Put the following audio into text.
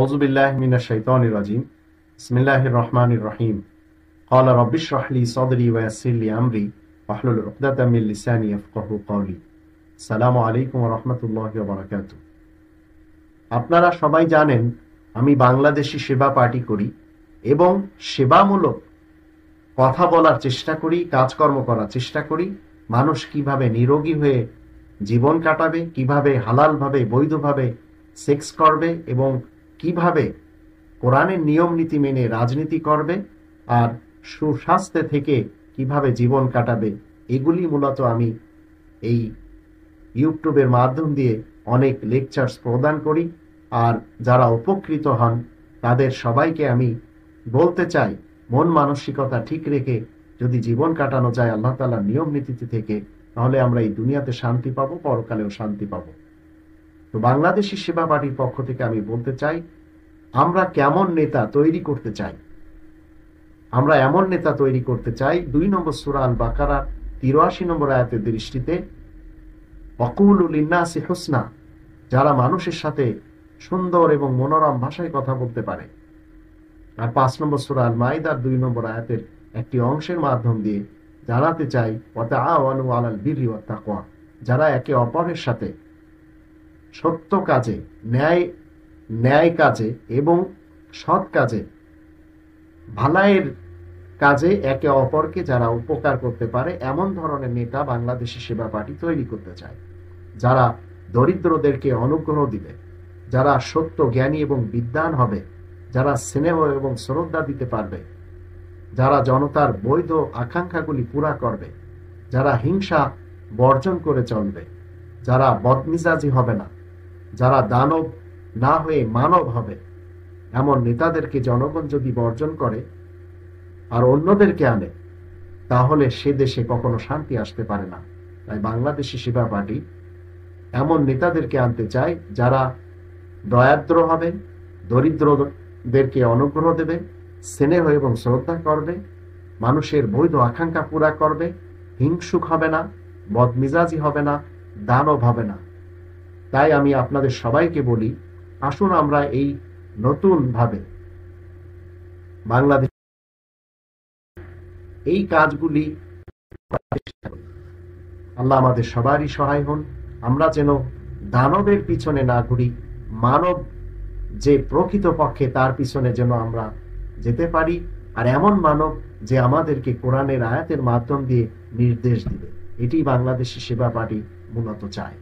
أعوذ بالله من الشيطان الرجيم بسم الله الرحمن الرحيم قال رب اشرح لي صدري ويسر لي أمري واحلل عقدة من لساني يفقهوا قولي السلام عليكم ورحمة الله وبركاته। আপনারা সবাই জানেন আমি বাংলাদেশি সেবা পার্টি করি এবং সেবামূলক কথা বলার চেষ্টা করি, কাজকর্ম করার চেষ্টা করি। মানুষ কিভাবে নিরোগী হয়ে জীবন কাটাবে, কিভাবে হালালভাবে বৈধভাবে সেক্স করবে এবং কিভাবে কোরআনের নিয়ম নীতি মেনে রাজনীতি করবে আর সুস্বাস্থ্য থেকে কিভাবে জীবন কাটাবে, এগুলি মূলত আমি এই ইউটিউবের মাধ্যম দিয়ে অনেক লেকচারস প্রদান করি। আর যারা উপকৃত হন তাদের সবাইকে আমি বলতে চাই, মন মানসিকতা ঠিক রেখে যদি জীবন কাটানো যায় আল্লাহ তাআলার নিয়ম নীতিতে থেকে, তাহলে আমরা এই দুনিয়াতে শান্তি পাবো, পরকালেও শান্তি পাবো। তো বাংলাদেশি সেবা পার্টির পক্ষ থেকে আমি বলতে চাই, আমরা কেমন নেতা তৈরি করতে চাই। আমরা এমন নেতা তৈরি করতে চাই, 2 নম্বর সূরা আল বাকারার 83 নম্বর আয়াতের দৃষ্টিতে, ওয়াকুলু লিন্নাসি হুসনা, যারা মানুষের সাথে সুন্দর এবং মনোরম ভাষায় কথা বলতে পারে। আর 5 নম্বর সূরা আল মাইদার 2 নম্বর আয়াতের একটি অংশের মাধ্যম দিয়ে জানাতে চাই, ওয়াতাআওয়ানু আলাল বিররি ওয়াত তাকওয়া, যারা একে অপরের সাথে সত্য কাজে, ন্যায় কাজে এবং সৎ কাজে, ভালাইয়ের কাজে একে অপরকে যারা উপকার করতে পারে, এমন ধরনের নেতা বাংলাদেশি সেবা পার্টি তৈরি করতে চায়। যারা দরিদ্রদেরকে অনুগ্রহ দিবে, যারা সত্য জ্ঞানী এবং বিদ্বান হবে, যারা স্নেহ এবং শ্রদ্ধা দিতে পারবে, যারা জনতার বৈধ আকাঙ্ক্ষাগুলি পুরা করবে, যারা হিংসা বর্জন করে চলবে, যারা বদমিজাজি হবে না, যারা দানব না হয়ে মানব হবে, এমন নেতাদেরকে জনগণ যদি বর্জন করে আর অন্যদেরকে আনে, তাহলে সে দেশে কখনো শান্তি আসতে পারে না। তাই বাংলাদেশি সেবা পার্টি এমন নেতাদেরকে আনতে চায় যারা দয়াদ্র হবে, দরিদ্রদেরকে অনুগ্রহ দেবে, স্নেহ এবং শ্রদ্ধা করবে, মানুষের বৈধ আকাঙ্ক্ষা পুরা করবে, হিংসুক হবে না, বদমিজাজি হবে না, দানব হবে না। তাই আমি আপনাদের সবাইকে বলি, আসুন আমরা এই নতুন ভাবে বাংলাদেশ এই কাজগুলি, আল্লাহ আমাদের সবারই সহায় হন। আমরা যেন দানবের পিছনে না ঘুরি, মানব যে প্রকৃত পক্ষে তার পিছনে যেন আমরা যেতে পারি, আর এমন মানব যে আমাদেরকে কোরআনের আয়াতের মাধ্যম দিয়ে নির্দেশ দিবে। এটি বাংলাদেশি সেবা পার্টি মূলত চায়।